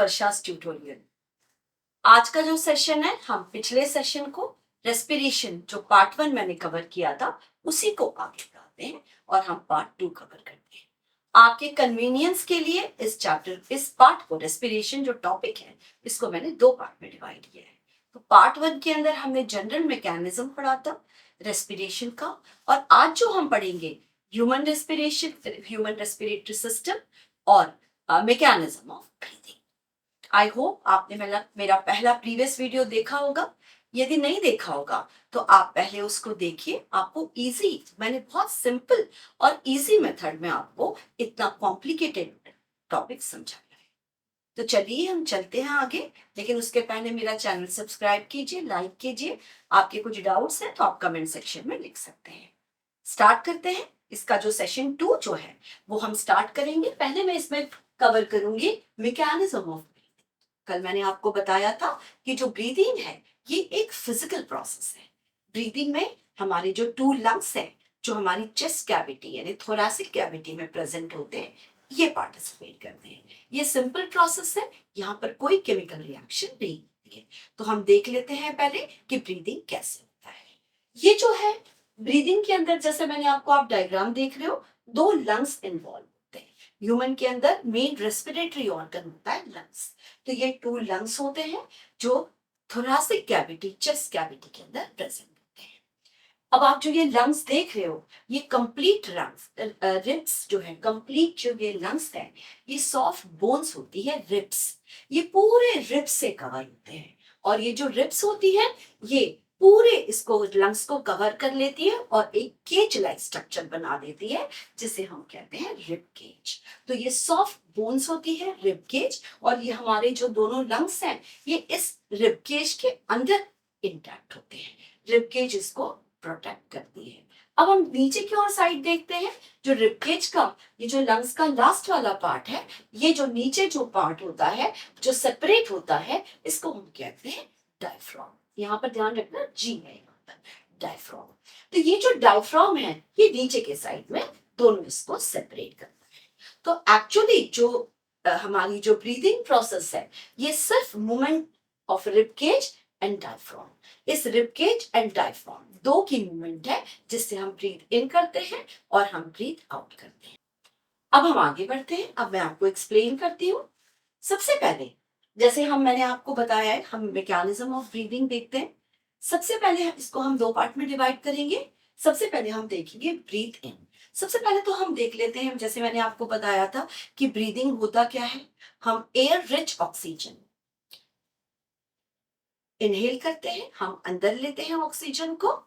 वर्षास tutorial. आज का जो सेशन है, हम पिछले सेशन को रेस्पिरेशन जो पार्ट 1 मैंने कवर किया था उसी को आगे बढ़ाते हैं और हम पार्ट 2 कवर करते हैं। आपके कन्वीनियंस के लिए इस पार्ट को, रेस्पिरेशन जो टॉपिक है, इसको मैंने 2 पार्ट में डिवाइड किया है। तो पार्ट 1 के अंदर हमने जनरल मैकेनिज्म पढ़ा था रेस्पिरेशन का, और आज जो हम पढ़ेंगे ह्यूमन रेस्पिरेटरी सिस्टम और mechanism of breathing. I hope आपने मेरा पहला प्रीवियस वीडियो देखा होगा। यदि नहीं देखा होगा तो आप पहले उसको देखिए। आपको मैंने बहुत सिंपल और इजी मेथड में आपको इतना कॉम्प्लिकेटेड टॉपिक समझाया है। तो चलिए हम चलते हैं आगे, लेकिन उसके पहले मेरा चैनल सब्सक्राइब कीजिए, लाइक कीजिए। आपके कुछ डाउट्स हैं तो आप कमेंट सेक्शन में लिख सकते हैं। स्टार्ट करते हैं। इसका जो सेशन 2 जो है वो हम स्टार्ट करेंगे। पहले मैं इसमें कवर करूंगी मैकेनिज्म ऑफ। कल मैंने आपको बताया था कि जो ब्रीदिंग है ये एक फिजिकल प्रोसेस है। ब्रीदिंग में हमारे जो 2 लंग्स हैं, जो हमारी चेस्ट कैविटी यानी थोरैसिक कैविटी में प्रेजेंट होते हैं, ये पार्टिसिपेट करते हैं। ये सिंपल प्रोसेस है, यहाँ पर कोई केमिकल रिएक्शन नहीं होती है। तो हम देख लेते हैं पहले कि ब्रीदिंग कैसे होता है। ये जो है ब्रीदिंग के अंदर, जैसे मैंने आपको, आप डायग्राम देख रहे हो, 2 लंग्स इन्वॉल्व होते हैं। ह्यूमन के अंदर मेन रेस्पिरेटरी ऑर्गन होता है लंग्स। तो ये 2 लंग्स होते हैं जो थोरैसिक कैविटी, चेस्ट कैविटी के अंदर प्रेजेंट होते हैं। अब आप जो ये लंग्स देख रहे हो, ये कंप्लीट लंग्स, रिब्स जो है, कंप्लीट जो ये लंग्स है, ये सॉफ्ट बोन्स होती है रिब्स। ये पूरे रिब्स से कवर होते हैं, और ये जो रिब्स होती है ये पूरे इसको, लंग्स को कवर कर लेती है और एक केज लाइक स्ट्रक्चर बना देती है, जिसे हम कहते हैं रिब केज। तो ये सॉफ्ट बोन्स होती है रिब केज, और ये हमारे जो दोनों लंग्स हैं ये इस रिब केज के अंदर इंटैक्ट होते हैं। रिब केज इसको प्रोटेक्ट करती है। अब हम नीचे की ओर साइड देखते हैं। जो रिब केज का, ये जो लंग्स का लास्ट वाला पार्ट है, ये जो नीचे जो पार्ट होता है, जो सेपरेट होता है, इसको हम कहते हैं डायफ्राम। यहाँ पर ध्यान रखना, जी है यहाँ पर, डायफ्राम। तो ये जो डायफ्राम है ये नीचे के साइड में दोनों इसको सेपरेट करता है। तो एक्चुअली जो हमारी जो ब्रीदिंग प्रोसेस है, ये सिर्फ movement of rib cage and diaphragm, इस रिब केज एंड डायफ्राम 2 की मूवमेंट है, जिससे हम ब्रीथ इन करते हैं और हम ब्रीथ आउट करते हैं। अब हम आगे बढ़ते हैं। अब मैं आपको एक्सप्लेन करती हूँ। सबसे पहले, जैसे मैंने आपको बताया है, हम मैकेनिज्म ऑफ ब्रीदिंग देखते हैं। सबसे पहले इसको हम 2 पार्ट में डिवाइड करेंगे। सबसे पहले हम देखेंगे ब्रीथ इन। सबसे पहले तो हम देख लेते हैं, जैसे मैंने आपको बताया था कि ब्रीदिंग होता क्या है। हम एयर रिच ऑक्सीजन इनहेल करते हैं, हम अंदर लेते हैं ऑक्सीजन को,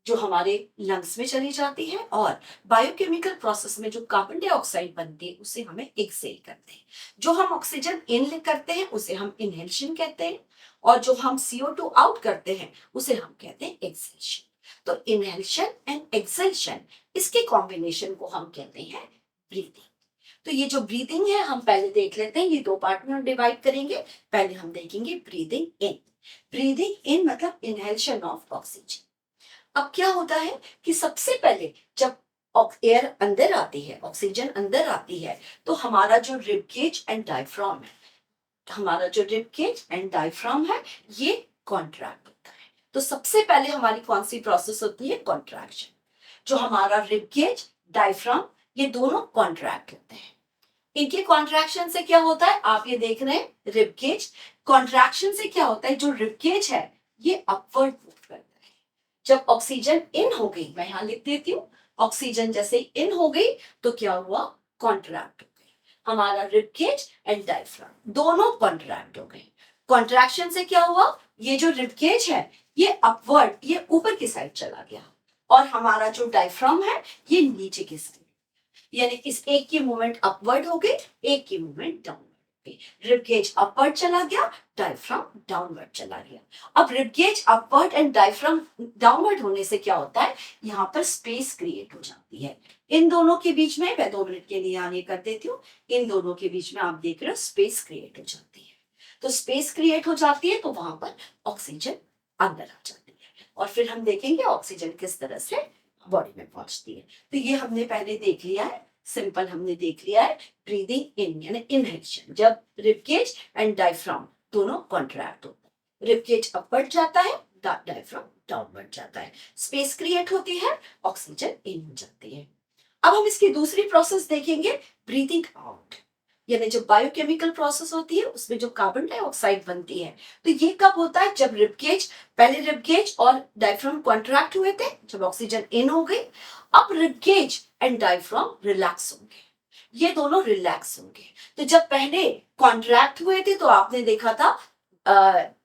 जो हमारे लंग्स में चली जाती है, और बायोकेमिकल प्रोसेस में जो कार्बन डाइऑक्साइड बनती है उसे हमें एक्सहेल करते हैं। जो हम ऑक्सीजन इन करते हैं उसे हम इनहेलेशन कहते हैं, और जो हम CO2 आउट करते हैं उसे हम कहते हैं एक्सहेलेशन। तो इनहेलेशन एंड एक्सहेलेशन, इसके कॉम्बिनेशन को हम कहते हैं ब्रीदिंग। तो ये जो ब्रीदिंग है हम पहले देख लेते हैं। ये 2 पार्ट में हम डिवाइड करेंगे। पहले हम देखेंगे ब्रीदिंग इन। ब्रीदिंग इन मतलब इनहेलेशन ऑफ ऑक्सीजन। अब क्या होता है कि सबसे पहले जब एयर अंदर आती है, ऑक्सीजन अंदर आती है, तो हमारा जो रिब केज एंड डायफ्राम है, ये कॉन्ट्रैक्ट होता है। तो सबसे पहले हमारी कौन सी प्रोसेस होती है? कॉन्ट्रैक्शन। जो हमारा रिब केज, डायफ्राम, ये दोनों कॉन्ट्रैक्ट होते हैं। इनके कॉन्ट्रैक्शन से क्या होता है, आप ये देख रहे हैं रिब केज। कॉन्ट्रैक्शन से क्या होता है, जो रिब केज है ये अपवर्ड मूव करता है। जब ऑक्सीजन इन हो गई, मैं यहां लिख देती हूँ, ऑक्सीजन जैसे इन हो गई तो क्या हुआ, कॉन्ट्रैक्ट हो गई। हमारा रिब केज एंड डायफ्राम दोनों कॉन्ट्रैक्ट हो गए। कॉन्ट्रैक्शन से क्या हुआ, ये जो रिब केज है ये अपवर्ड, ये ऊपर की साइड चला गया, और हमारा जो डायफ्राम है ये नीचे की साइड, यानी इस एक की मूवमेंट अपवर्ड हो गई, एक की movement downward. Rib cage upward चला गया, डायफ्राम डाउनवर्ड चला गया। अब rib cage upward and diaphragm downward होने से क्या होता है, यहाँ पर स्पेस क्रिएट हो जाती है। इन दोनों के बीच में, मैं 2 मिनट के लिए आगे कर देती हूँ, इन दोनों के बीच में आप देख रहे हो स्पेस क्रिएट हो जाती है। तो स्पेस क्रिएट हो जाती है तो वहां पर ऑक्सीजन अंदर आ जाती है, और फिर हम देखेंगे ऑक्सीजन किस तरह से बॉडी में पहुंचती है। तो ये हमने पहले देख लिया है सिंपल हमने देख लिया है ब्रीदिंग इन यानी इनहेलेशन, जब रिबकेज एंड डायफ्राम दोनों कॉन्ट्रैक्ट होते हैं, रिबकेज अप बढ़ जाता है, डायफ्राम डाउन बढ़ जाता है, स्पेस क्रिएट होती है, ऑक्सीजन इन हो जाती है। अब हम इसकी दूसरी प्रोसेस देखेंगे, ब्रीदिंग आउट, यानी जो बायोकेमिकल प्रोसेस होती है उसमें जो कार्बन डाइऑक्साइड बनती है। तो ये कब होता है, जब रिबकेज, पहले रिबकेज और डायफ्राम कॉन्ट्रैक्ट हुए थे, जब ऑक्सीजन इन हो गई, अब रिबकेज एंड डायफ्राम रिलैक्स होंगे, ये दोनों रिलैक्स होंगे। तो जब पहले कॉन्ट्रैक्ट हुए थे तो आपने देखा था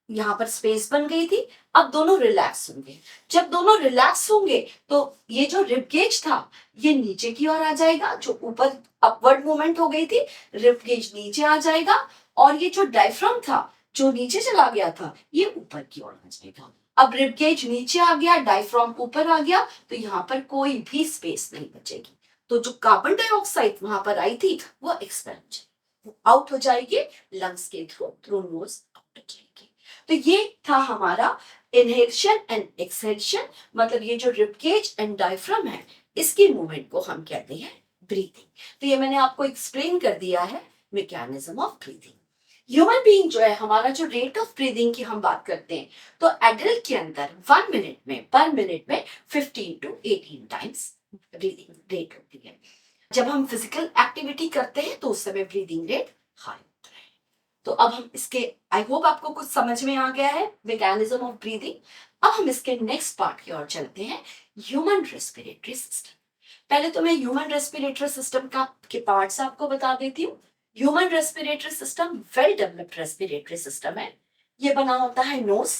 यहाँ पर स्पेस बन गई थी, अब दोनों रिलैक्स होंगे, जब दोनों रिलैक्स होंगे तो ये जो रिबकेज था ये नीचे की ओर आ जाएगा, जो ऊपर अपवर्ड मूवमेंट हो गई थी, रिबकेज नीचे आ जाएगा, और ये जो डायफ्राम था जो नीचे चला गया था ये ऊपर की ओर आ जाएगा। अब रिबकेज नीचे आ गया, डायफ्राम ऊपर आ गया, तो यहाँ पर कोई भी स्पेस नहीं बचेगी, तो जो कार्बन डाइऑक्साइड वहां पर आई थी वो एक्सपेल आउट हो जाएगी, लंग्स के थ्रू नोज आउट हो जाएगी। तो ये था हमारा इनहेलेशन एंड एक्सहेलेशन, मतलब ये जो रिबकेज एंड डायफ्राम है इसकी मूवमेंट को हम कहते हैं ब्रीथिंग। तो ये मैंने आपको एक्सप्लेन कर दिया है mechanism of breathing. Human being जो है, हमारा जो रेट ऑफ ब्रीदिंग की हम बात करते हैं, तो एडल्ट के अंदर 1 मिनट में, पर मिनट में 15 to 18 टाइम्स ब्रीदिंग रेट होती है। जब हम फिजिकल एक्टिविटी करते हैं तो उस समय ब्रीदिंग रेट हाई होता है। तो अब हम इसके, आई होप आपको कुछ समझ में आ गया है मैकेनिज्म ऑफ ब्रीदिंग। अब हम इसके नेक्स्ट पार्ट की ओर चलते हैं, ह्यूमन रेस्पिरेटरी सिस्टम। पहले तो मैं ह्यूमन रेस्पिरेटरी सिस्टम का के पार्ट्स आपको बता देती हूँ। Human respiratory system well developed respiratory system है। ये बना होता है नोज,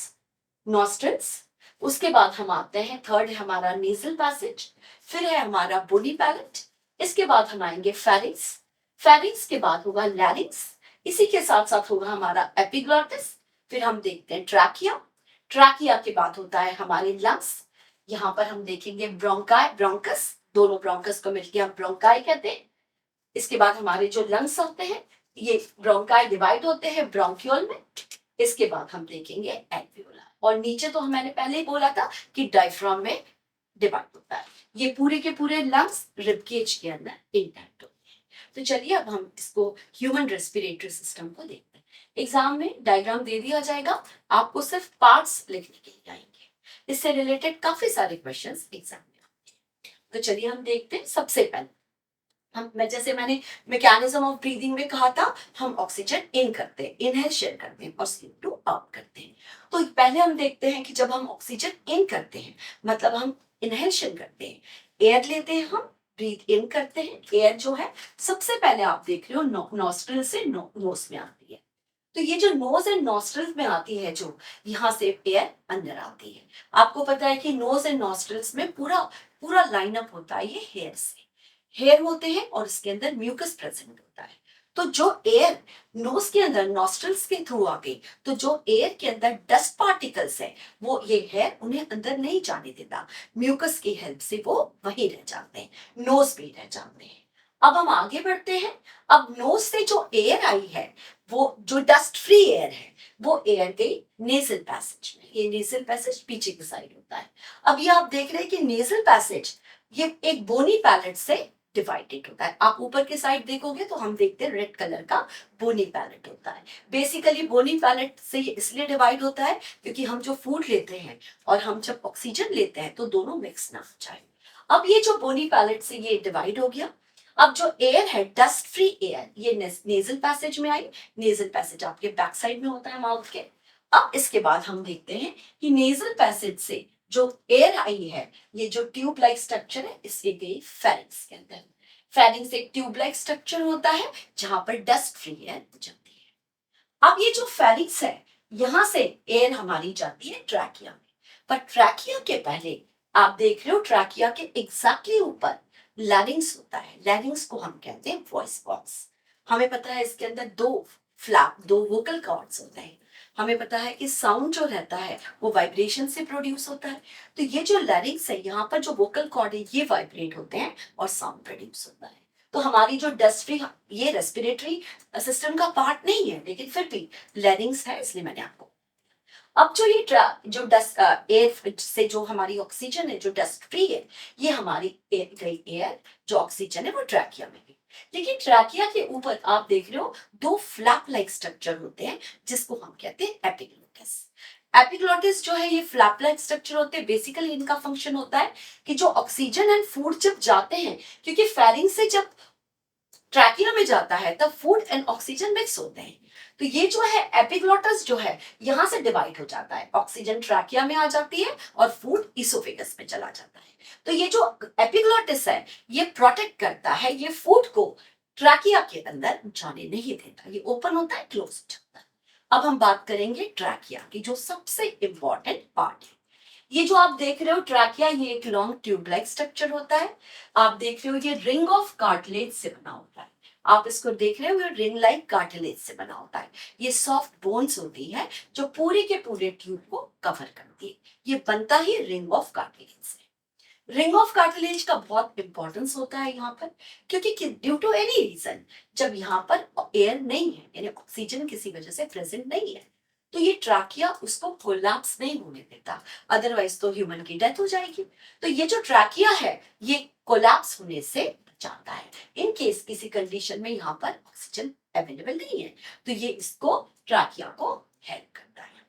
नॉस्ट्रल्स, उसके बाद हम आते हैं, थर्ड है हमारा नेजल पैसेज, फिर है हमारा बोनी पैलेट, इसके बाद हम आएंगे फेरिंग्स, फेरिंग्स के बाद होगा लैरिंग्स, इसी के साथ साथ होगा हमारा एपिग्लॉटिस, फिर हम देखते हैं ट्रैकिया, ट्रैकिया के बाद होता है हमारे लंग्स, यहाँ पर हम देखेंगे ब्रोंकाई, ब्रोंकस, दोनों ब्रोंकस को मिलकर हम ब्रोंकाई कहते हैं। इसके बाद हमारे जो लंग्स होते हैं ये ब्रोंकाई डिवाइड होते हैं ब्रोंक्यूल में, इसके बाद हम देखेंगे एल्वियोला, और नीचे तो मैंने पहले ही बोला था कि डायफ्राम में डिवाइड होता है। ये पूरे के पूरे लंग्स रिबकेज के अंदर इंटैक्ट होते हैं। तो चलिए अब हम इसको ह्यूमन रेस्पिरेटरी सिस्टम को देखते हैं। एग्जाम में डायग्राम दे दिया जाएगा, आपको सिर्फ पार्ट्स लिखने के लिए आएंगे, इससे रिलेटेड काफी सारे क्वेश्चंस एग्जाम में आते हैं। तो चलिए हम देखते हैं। सबसे पहले जैसे मैंने मैकेनिज्म ऑफ ब्रीदिंग में कहा था, हम ऑक्सीजन इन करते हैं, इनहेल करते हैं और CO2 आउट करते हैं। तो पहले हम देखते हैं कि जब हम ऑक्सीजन इन करते हैं, मतलब हम इनहेलेशन करते हैं, एयर लेते हैं, हम ब्रीथ इन करते हैं, एयर जो है सबसे पहले आप देख रहे हो नॉस्ट्रिल से नोज में आती है। तो ये जो नोज एंड नॉस्ट्रिल्स में आती है, जो यहाँ से एयर अंदर आती है, आपको पता है कि नोज एंड नॉस्ट्रिल्स में पूरा पूरा लाइनअप होता है ये हेयर से, हेयर होते हैं और इसके अंदर म्यूकस प्रेजेंट होता है। तो जो एयर नोज के अंदर नॉस्ट्रल्स के थ्रू आ गई, तो जो एयर के अंदर डस्ट पार्टिकल्स है वो ये हेयर उन्हें अंदर नहीं जाने देता, म्यूकस की हेल्प से वो वहीं रह जाते हैं, नोज पे रह जाते हैं। अब हम आगे बढ़ते हैं। अब नोज से जो एयर आई है, वो जो डस्ट फ्री एयर है, वो एयर गई नेजल पैसेज में। ये नेजल पैसेज पीछे की साइड होता है। अब ये आप देख रहे हैं कि नेजल पैसेज ये एक बोनी पैलेट से डिवाइडेड होता है। आप ऊपर के साइड देखोगे तो हम देखते हैं रेड कलर का बोनी पैलेट होता है। बेसिकली बोनी पैलेट से ये इसलिए डिवाइड होता है क्योंकि हम जो फूड लेते हैं और हम जब ऑक्सीजन लेते हैं तो दोनों मिक्स ना हो जाए। अब ये जो बोनी पैलेट से ये डिवाइड हो गया। अब जो एयर है, डस्ट फ्री एयर, ये नेजल पैसेज में आई। नेजल पैसेज आपके बैक साइड में होता है माउथ के। अब इसके बाद हम देखते हैं कि नेजल पैसेज से जो एयर आई है, ये जो ट्यूब लाइक स्ट्रक्चर है, इससे गई फेरिंग्स के अंदर। फेरिंग्स एक ट्यूब लाइक स्ट्रक्चर होता है जहां पर डस्ट फ्री एयर जाती है। अब ये जो फेरिंग्स है, यहां से एयर हमारी जाती है ट्रैकिया में, पर ट्रैकिया के पहले आप देख रहे हो ट्रैकिया के एग्जैक्टली ऊपर लैरिंग्स होता है। लैरिंग्स को हम कहते हैं वॉइस बॉक्स। हमें पता है इसके अंदर दो वोकल कॉर्ड्स होते हैं। हमें पता है कि साउंड जो रहता है वो वाइब्रेशन से प्रोड्यूस होता है। तो ये जो लैरिंग्स है, यहाँ पर जो वोकल कॉर्ड है ये वाइब्रेट होते हैं और साउंड प्रोड्यूस होता है। तो हमारी जो डस्ट फ्री, ये रेस्पिरेटरी सिस्टम का पार्ट नहीं है, लेकिन फिर भी लैरिंग्स है, इसलिए मैंने आपको। अब जो ये जो डस्ट एयर से जो हमारी ऑक्सीजन है जो डस्ट फ्री है, ये हमारी गई एयर जो ऑक्सीजन है वो ट्रैकिया में गई। लेकिन ट्रैकिया के ऊपर आप देख रहे हो दो फ्लैप लाइक स्ट्रक्चर होते हैं जिसको हम कहते हैं एपिग्लोटिस। एपिग्लोटिस जो है ये फ्लैप लाइक स्ट्रक्चर होते हैं। बेसिकली इनका फंक्शन होता है कि जो ऑक्सीजन एंड फूड जब जाते हैं, क्योंकि फेरिंग से जब ट्रैकिया में जाता है तब फूड एंड ऑक्सीजन मिक्स होते हैं, तो ये जो है एपिग्लोटस जो है यहां से डिवाइड हो जाता है, ऑक्सीजन ट्रैकिया में आ जाती है और फूड इसोफेगस में चला जाता है। तो ये जो एपिग्लोटिस है ये प्रोटेक्ट करता है, ये फूड को ट्रैकिया के अंदर जाने नहीं देता, ये ओपन होता है, क्लोज हो जाता है। अब हम बात करेंगे ट्रैकिया की जो सबसे इंपॉर्टेंट पार्ट है। ये जो आप देख रहे हो ट्रैकिया, ये एक लॉन्ग ट्यूब लाइक स्ट्रक्चर होता है। आप देख रहे हो ये रिंग ऑफ कार्टिलेज से बना होता है। आप इसको देख रहे हो ये रिंग लाइक कार्टिलेज से बना होता है। ये सॉफ्ट बोन्स होती है जो पूरे के पूरे ट्यूब को कवर करती है। ये बनता ही रिंग ऑफ कार्टिलेज से। रिंग ऑफ कार्टिलेज का बहुत इंपॉर्टेंस होता है यहाँ पर, क्योंकि ड्यू टू एनी रीजन जब यहाँ पर एयर नहीं है, यानी ऑक्सीजन किसी वजह से प्रेजेंट नहीं है, तो ये ट्रैकिया उसको कोलैप्स नहीं होने देता, अदरवाइज तो ह्यूमन की डेथ हो जाएगी। तो ये जो ट्रैकिया है ये कोलैप्स होने से बचाता है। इन केस किसी कंडीशन में यहाँ पर ऑक्सीजन अवेलेबल नहीं है तो ये इसको ट्रैकिया को हेल्प करता है।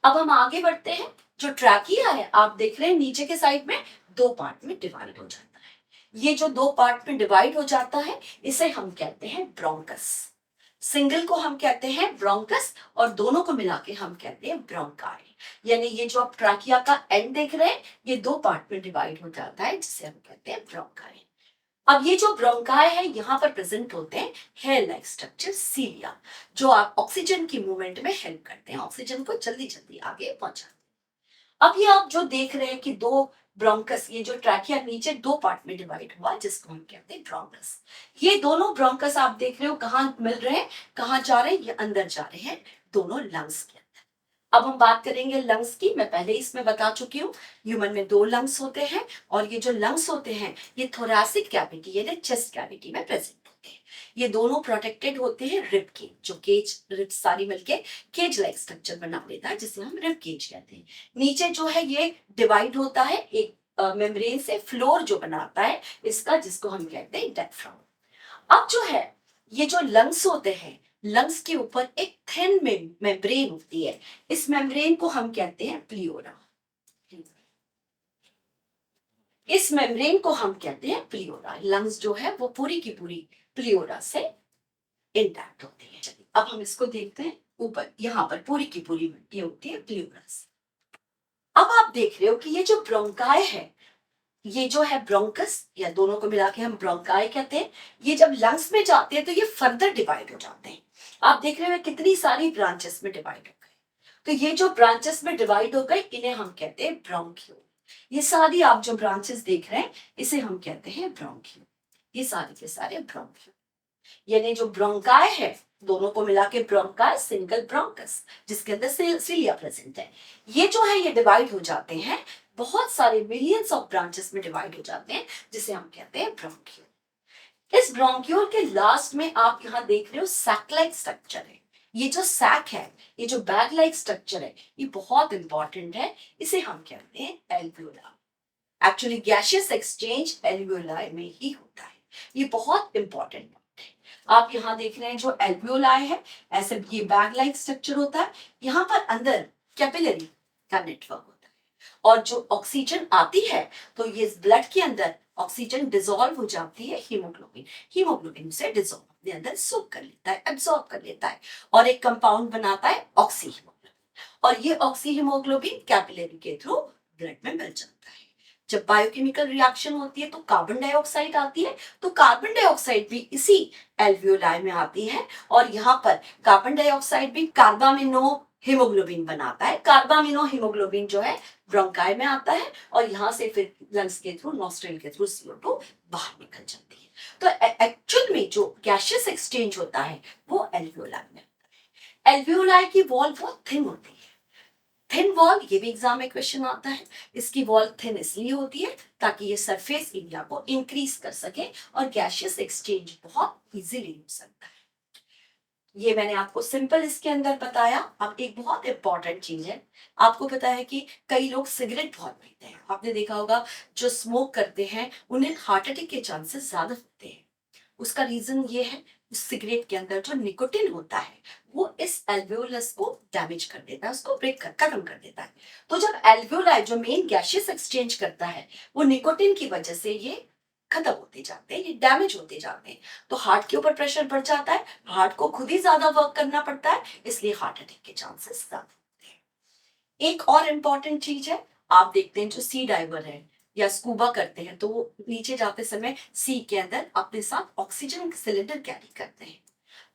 अब हम आगे बढ़ते हैं। जो ट्रैकिया है आप देख रहे हैं नीचे के साइड में दो पार्ट में डिवाइड हो जाता है। ये जो दो पार्ट में डिवाइड हो जाता है इसे हम कहते हैं ब्रोंकस। सिंगल को हम कहते हैं ब्रोंकस और दोनों को मिला के हम कहते हैं ब्रोंकाई। यानी ये जो आप ट्रैकिया का एंड देख रहे हैं ये दो पार्ट में डिवाइड हो जाता है जिसे हम कहते हैं ब्रोंकाई। अब ये जो ब्रोंकाई है यहाँ पर प्रेजेंट होते हैं हेयर लाइक स्ट्रक्चर सीलिया, जो आप ऑक्सीजन की मूवमेंट में हेल्प करते हैं, ऑक्सीजन को जल्दी जल्दी आगे पहुंचाते हैं। अब ये आप जो देख रहे हैं कि दो ब्रोंकस, ये जो ट्रैकिया नीचे दो पार्ट में डिवाइड हुआ जिसको हम कहते हैं ब्रोंकस। ये दोनों ब्रोंकस आप देख रहे हो कहाँ मिल रहे हैं, कहाँ जा रहे हैं, ये अंदर जा रहे हैं दोनों लंग्स के अंदर। अब हम बात करेंगे लंग्स की। मैं पहले इसमें बता चुकी हूँ ह्यूमन में दो लंग्स होते हैं और ये जो लंग्स होते हैं ये थोरैसिक कैविटी यानी चेस्ट कैविटी में प्रेजेंट होते हैं। ये दोनों प्रोटेक्टेड होते हैं रिब केज, जो केज रिब सारी मिलके केज लाइक स्ट्रक्चर बना लेता है जिसे हम रिब केज कहते हैं। नीचे जो है ये डिवाइड होता है एक मेम्ब्रेन से, फ्लोर जो बनाता है इसका, जिसको हम कहते हैं डायफ्राम। अब जो है ये जो लंग्स होते हैं, लंग्स के ऊपर एक थिन मेम्ब्रेन होती है, इस मेम्ब्रेन को हम कहते हैं प्लियोरा। इस मेम्ब्रेन को हम कहते हैं प्लियोरा। लंग्स जो है वो पूरी की पूरी प्लियोरा से इंटैक्ट होती है। चलिए अब हम इसको देखते हैं। ऊपर यहाँ पर पूरी की पूरी ये होती है प्लियोरा से। अब आप देख रहे हो कि ये जो ब्रोंकाई है, ये जो है ब्रोंकस या दोनों को मिला के हम ब्रोंकाई कहते हैं, ये जब लंग्स में जाते हैं तो ये फर्दर डिवाइड हो जाते हैं। आप देख रहे हो कितनी सारी ब्रांचेस में डिवाइड हो गए। तो ये जो ब्रांचेस में डिवाइड हो गए इन्हें हम कहते हैं ब्रोंक्यूल। ये सारी आप जो ब्रांचेस देख रहे हैं इसे हम कहते हैं ब्रोंक्यूल। ये सारे के सारे ब्रोंक्यूल, यानी जो ब्रोंकाई है दोनों को मिला के ब्रोंकाई, सिंगल ब्रोंकस जिसके अंदर सिलिया प्रेजेंट है, ये जो है ये डिवाइड हो जाते हैं, बहुत सारे मिलियंस ऑफ ब्रांचेस में डिवाइड हो जाते हैं जिसे हम कहते हैं ब्रोंक्यूल। इस ब्रोंक्यूल के लास्ट में आप यहाँ देख रहे हो सैक लाइक स्ट्रक्चर है। ये जो सैक है, ये जो बैग लाइक स्ट्रक्चर है, ये बहुत इंपॉर्टेंट है, इसे हम कहते हैं एल्वियोला। एक्चुअली गैसियस एक्सचेंज एल्वियोलाई में ही होता है, ये बहुत इंपॉर्टेंट। आप यहाँ देख रहे हैं जो एल्वियोलाई है, ऐसे ये बैग लाइक स्ट्रक्चर होता है, यहाँ पर अंदर कैपिलरी का नेटवर्क होता है और जो ऑक्सीजन आती है तो ये ब्लड के अंदर ऑक्सीजन डिसॉल्व हो जाती है हीमोग्लोबिन, हीमोग्लोबिन से डिसॉल्व अपने अंदर सोक कर लेता है, एब्सॉर्ब कर लेता है और एक कंपाउंड बनाता है ऑक्सी हीमोग्लोबिन, और ये ऑक्सी हीमोग्लोबिन कैपिलरी के थ्रू ब्लड में मिल जाता है। जब बायोकेमिकल रिएक्शन होती है तो कार्बन डाइऑक्साइड आती है, तो कार्बन डाइऑक्साइड भी इसी एल्वियोलाई में आती है और यहाँ पर कार्बन डाइऑक्साइड भी कार्बामिनो हीमोग्लोबिन बनाता है। कार्बामिनो हीमोग्लोबिन जो है ब्रोंकाई में आता है और यहाँ से फिर लंग्स के थ्रू, नॉस्ट्रिल के थ्रू CO2 बाहर निकल जाती है। तो एक्चुअल में जो गैसियस एक्सचेंज होता है वो एल्वियोलाई में होता है। एल्वियोलाई की वॉल बहुत थिन होती है, थिन वॉल, ये भी एग्जाम में क्वेश्चन आता है। इसकी वॉल थिन इसलिए होती है ताकि ये सरफेस एरिया को इंक्रीज कर सके और गैसियस एक्सचेंज बहुत इजीली हो सकता है। ये मैंने आपको सिंपल इसके अंदर बताया। अब एक बहुत इंपॉर्टेंट चीज है, आपको पता है कि कई लोग सिगरेट बहुत पीते हैं, आपने देखा होगा जो स्मोक करते हैं उन्हें हार्ट अटैक के चांसेस ज्यादा होते हैं। उसका रीजन ये है, उस सिगरेट के अंदर जो निकोटिन होता है वो इस एल्वियोलस को डैमेज कर देता है, उसको खत्म कर देता है। तो जब एल्वियोलाई जो मेन गैसियस एक्सचेंज करता है, वो निकोटिन की वजह से ये खत्म होते जाते हैं, ये डैमेज होते जाते हैं। तो हार्ट के ऊपर प्रेशर बढ़ जाता है, हार्ट को खुद ही ज्यादा वर्क करना पड़ता है, इसलिए हार्ट अटैक के चांसेस ज्यादा होते हैं। एक और इम्पॉर्टेंट चीज है, आप देखते हैं जो सी डाइवर है या स्कूबा करते हैं तो वो नीचे जाते समय सी के अंदर अपने साथ ऑक्सीजन सिलेंडर कैरी करते हैं।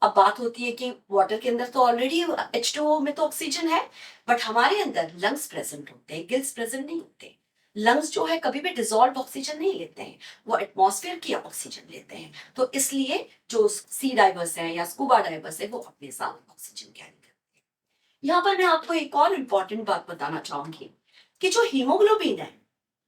अब बात होती है कि वाटर के अंदर तो ऑलरेडी H2O में तो ऑक्सीजन है, बट हमारे अंदर लंग्स प्रेजेंट होते हैं, गिल्स प्रेजेंट नहीं होते। लंग्स जो है कभी भी डिजॉल्व ऑक्सीजन नहीं लेते हैं, वो एटमॉस्फेयर की ऑक्सीजन लेते हैं। तो इसलिए जो सी डाइवर्स हैं या स्कूबा डाइवर्स है वो अपने साथ ऑक्सीजन कैरी करते हैं। यहाँ पर मैं आपको एक और इम्पॉर्टेंट बात बताना चाहूंगी कि जो हीमोग्लोबिन है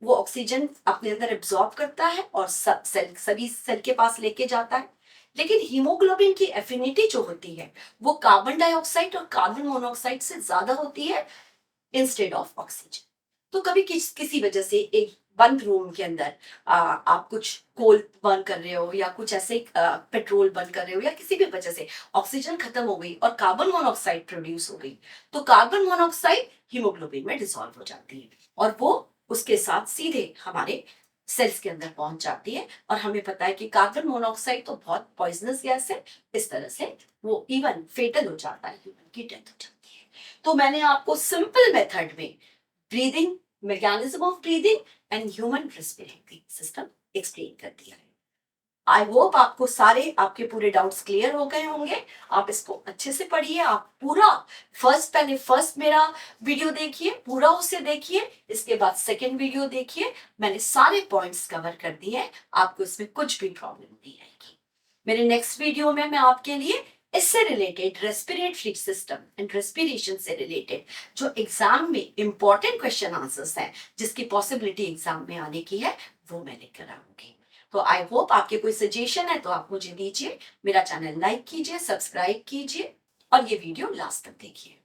वो ऑक्सीजन अपने अंदर एब्जॉर्ब करता है और सभी सेल के पास लेके जाता है। लेकिन हीमोग्लोबिन की एफिनिटी जो होती है वो कार्बन डाइऑक्साइड और कार्बन मोनोऑक्साइड से ज्यादा होती है इंस्टेड ऑफ ऑक्सीजन। तो कभी किसी वजह से एक बंद रूम के अंदर आप कुछ कोल बर्न कर रहे हो या कुछ ऐसे पेट्रोल बर्न कर रहे हो या किसी भी वजह से ऑक्सीजन खत्म हो गई और कार्बन मोनोऑक्साइड प्रोड्यूस हो गई, तो कार्बन मोनोऑक्साइड हीमोग्लोबिन में डिसॉल्व हो जाती है और वो उसके साथ सीधे हमारे सेल्स के अंदर पहुंच जाती है। और हमें पता है कि कार्बन मोनोऑक्साइड तो बहुत पॉइजनस गैस है, इस तरह से वो इवन फेटल हो जाता है, ह्यूमन की डेथ हो जाती है। तो मैंने आपको सिंपल मेथड में breathing, mechanism of breathing and human respiratory system explain कर दिया है। आई होप आपको सारे आपके पूरे डाउट्स क्लियर हो गए होंगे। आप इसको अच्छे से पढ़िए, आप पूरा पहले फर्स्ट मेरा वीडियो देखिए, पूरा उसे देखिए, इसके बाद सेकंड वीडियो देखिए, मैंने सारे पॉइंट्स कवर कर दिए हैं, आपको इसमें कुछ भी प्रॉब्लम नहीं आएगी। मेरे नेक्स्ट वीडियो में मैं आपके लिए इससे related respiratory system and respiration से रिलेटेड जो एग्जाम में इंपॉर्टेंट क्वेश्चन आंसर्स हैं जिसकी पॉसिबिलिटी एग्जाम में आने की है वो मैं लेकर आऊंगी। तो आई होप आपके कोई सजेशन है तो आप मुझे दीजिए, मेरा चैनल लाइक कीजिए, सब्सक्राइब कीजिए और ये वीडियो लास्ट तक देखिए।